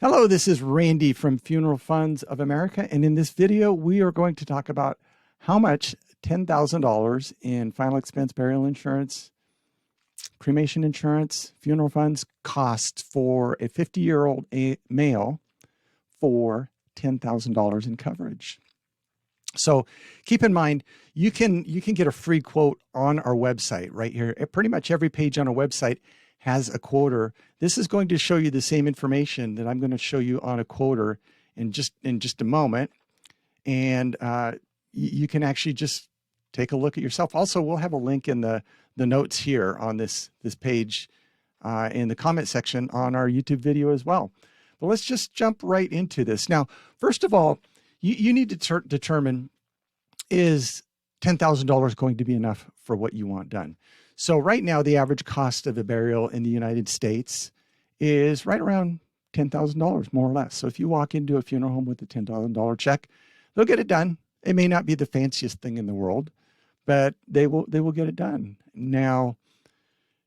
Hello, this is Randy from Funeral Funds of America, and in this video, we are going to talk about how much $10,000 in final expense burial insurance, cremation insurance, funeral funds costs for a 50-year-old male for $10,000 in coverage. So keep in mind, you can get a free quote on our website right here. Pretty much every page on our website has a quoter. This is going to show you the same information that I'm going to show you on a quoter in just a moment. And you can actually just take a look at yourself. Also, we'll have a link in the notes here on this page in the comment section on our YouTube video as well. But let's just jump right into this. Now, first of all, you need to determine, is $10,000 going to be enough for what you want done? So right now, the average cost of a burial in the United States is right around $10,000, more or less. So if you walk into a funeral home with a $10,000 check, they'll get it done. It may not be the fanciest thing in the world, but they will get it done. Now,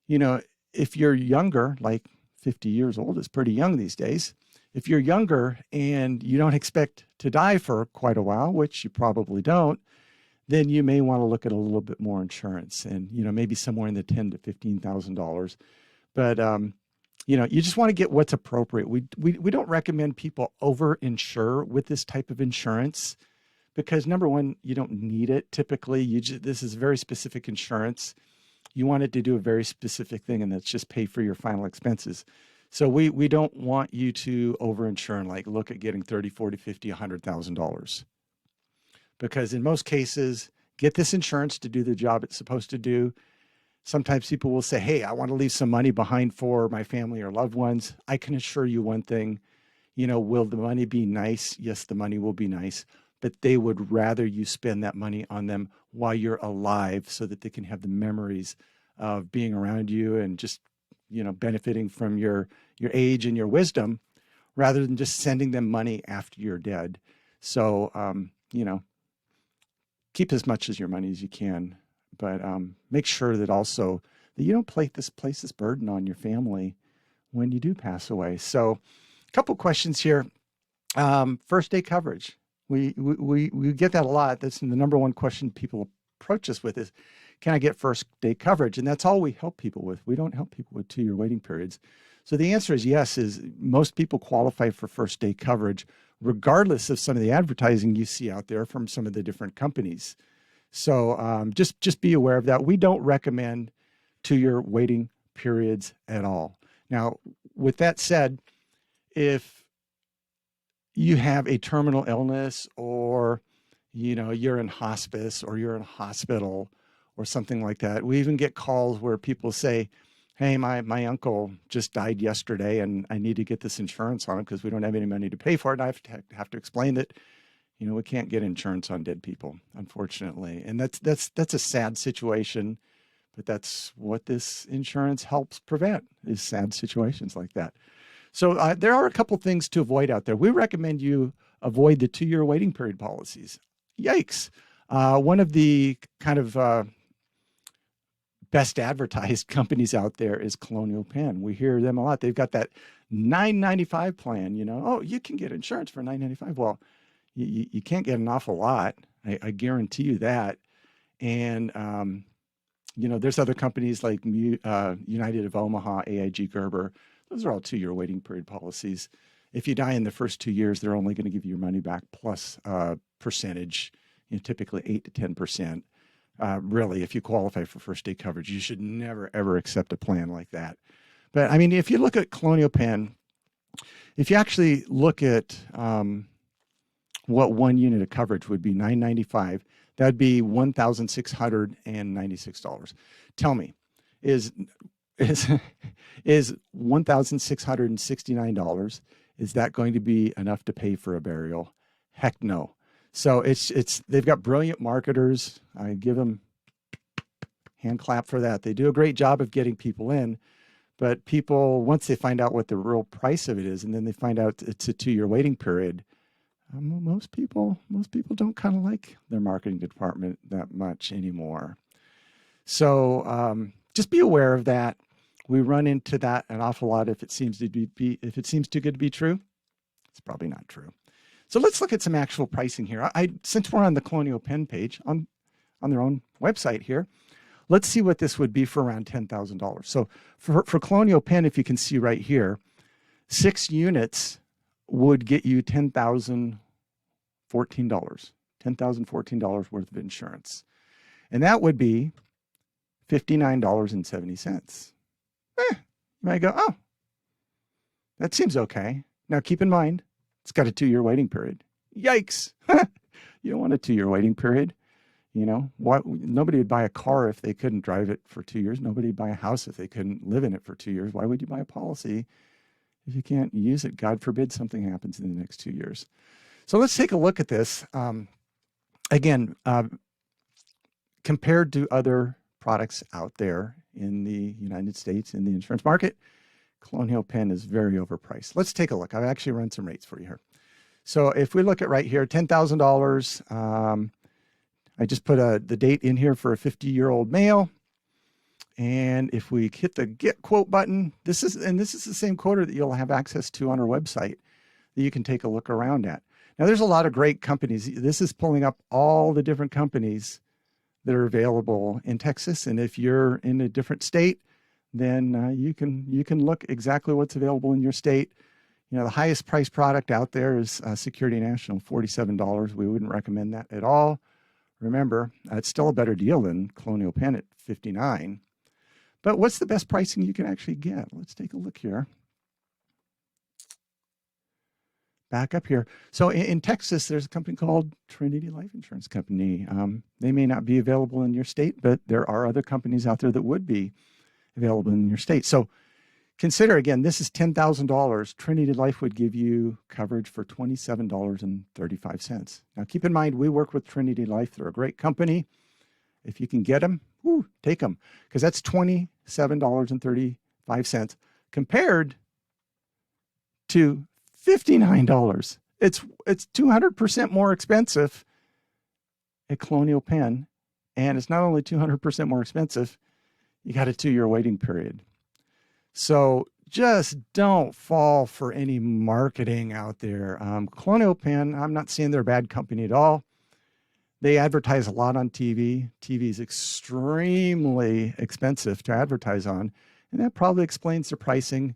you know, if you're younger, like 50 years old is pretty young these days. If you're younger and you don't expect to die for quite a while, which you probably don't, then you may want to look at a little bit more insurance, and maybe somewhere in the $10,000 to $15,000. But you just want to get what's appropriate. We don't recommend people over-insure with this type of insurance because, number one, you don't need it. Typically, this is very specific insurance. You want it to do a very specific thing, and that's just pay for your final expenses. So we don't want you to over-insure and like look at getting $30,000, $40,000, $50,000, $100,000. Because in most cases, get this insurance to do the job it's supposed to do. Sometimes people will say, hey, I want to leave some money behind for my family or loved ones. I can assure you one thing, will the money be nice? Yes, the money will be nice, but they would rather you spend that money on them while you're alive so that they can have the memories of being around you and just, benefiting from your age and your wisdom rather than just sending them money after you're dead. So, keep as much as your money as you can, but make sure that also that you don't place this burden on your family when you do pass away. So a couple questions here. First day coverage. We get that a lot. That's the number one question people approach us with is, can I get first day coverage? And that's all we help people with. We don't help people with 2-year waiting periods. So the answer is yes, is most people qualify for first day coverage, regardless of some of the advertising you see out there from some of the different companies. So just be aware of that. We don't recommend 2-year waiting periods at all. Now, with that said, if you have a terminal illness or, you're in hospice or you're in a hospital or something like that, we even get calls where people say, hey, my uncle just died yesterday and I need to get this insurance on him because we don't have any money to pay for it. And I have to explain that, we can't get insurance on dead people, unfortunately. And that's a sad situation, but that's what this insurance helps prevent, is sad situations like that. So there are a couple things to avoid out there. We recommend you avoid the 2-year waiting period policies. Yikes. One of the kind of best advertised companies out there is Colonial Penn. We hear them a lot. They've got that $9.95 plan, oh, you can get insurance for $9.95. Well, you can't get an awful lot. I guarantee you that. And, there's other companies like United of Omaha, AIG Gerber. Those are all 2-year waiting period policies. If you die in the first 2 years, they're only going to give you your money back plus percentage, typically 8 to 10%. Really, if you qualify for first day coverage, you should never, ever accept a plan like that. But I mean, if you look at Colonial Penn, if you actually look at what one unit of coverage would be, $9.95, that'd be $1,696. Tell me, is $1,669, is that going to be enough to pay for a burial? Heck no. So they've got brilliant marketers. I give them hand clap for that. They do a great job of getting people in, but people, once they find out what the real price of it is, and then they find out it's a 2-year waiting period, most people don't kind of like their marketing department that much anymore. So just be aware of that. We run into that an awful lot if it seems too good to be true. It's probably not true. So let's look at some actual pricing here. Since we're on the Colonial Penn page on their own website here, let's see what this would be for around $10,000. So for Colonial Penn, if you can see right here, 6 units would get you $10,014. $10,014 worth of insurance. And that would be $59.70. You might go, oh, that seems okay. Now keep in mind, it's got a 2-year waiting period. Yikes. You don't want a 2-year waiting period. You know, nobody would buy a car if they couldn't drive it for 2 years. Nobody would buy a house if they couldn't live in it for 2 years. Why would you buy a policy if you can't use it? God forbid something happens in the next 2 years. So let's take a look at this. Again, compared to other products out there in the United States in the insurance market, Colonial Penn is very overpriced. Let's take a look. I've actually run some rates for you here. So if we look at right here, $10,000, I just put the date in here for a 50-year-old male. And if we hit the get quote button, this is the same quoter that you'll have access to on our website that you can take a look around at. Now there's a lot of great companies. This is pulling up all the different companies that are available in Texas. And if you're in a different state, then you can look exactly what's available in your state. You know, the highest priced product out there is Security National, $47. We wouldn't recommend that at all. Remember, it's still a better deal than Colonial Penn at $59. But what's the best pricing you can actually get? Let's take a look here. Back up here. So in Texas, there's a company called Trinity Life Insurance Company. They may not be available in your state, but there are other companies out there that would be available in your state. So consider, again, this is $10,000. Trinity Life would give you coverage for $27.35. Now, keep in mind, we work with Trinity Life. They're a great company. If you can get them, take them, because that's $27.35 compared to $59. It's 200% more expensive at Colonial Penn, and it's not only 200% more expensive, you got a 2-year waiting period. So just don't fall for any marketing out there. Colonial Penn, I'm not saying they're a bad company at all. They advertise a lot on TV. TV is extremely expensive to advertise on, and that probably explains their pricing.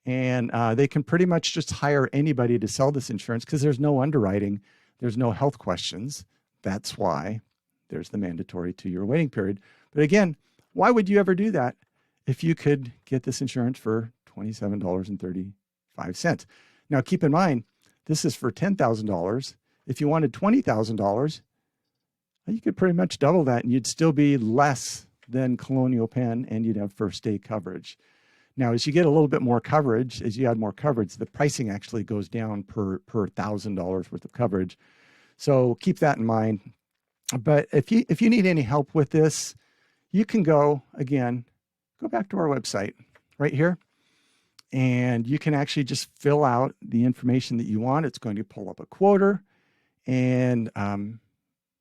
And they can pretty much just hire anybody to sell this insurance because there's no underwriting. There's no health questions. That's why there's the mandatory 2-year waiting period. But again, why would you ever do that if you could get this insurance for $27.35? Now, keep in mind, this is for $10,000. If you wanted $20,000, you could pretty much double that and you'd still be less than Colonial Penn and you'd have first day coverage. Now, as you get a little bit more coverage, as you add more coverage, the pricing actually goes down per $1,000 worth of coverage. So keep that in mind. But if you need any help with this, you can go back to our website right here, and you can actually just fill out the information that you want. It's going to pull up a quoter, and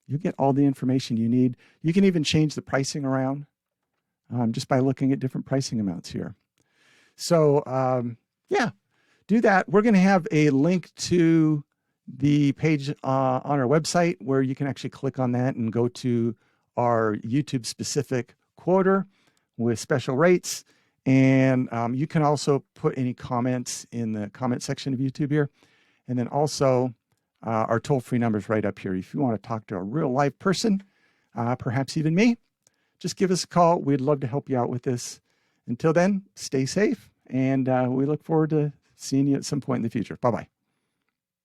you get all the information you need. You can even change the pricing around just by looking at different pricing amounts here. So yeah, do that. We're going to have a link to the page on our website where you can actually click on that and go to our YouTube specific quoter with special rates. And you can also put any comments in the comment section of YouTube here. And then also our toll-free numbers right up here. If you want to talk to a real live person, perhaps even me, just give us a call. We'd love to help you out with this. Until then, stay safe, and we look forward to seeing you at some point in the future. Bye-bye.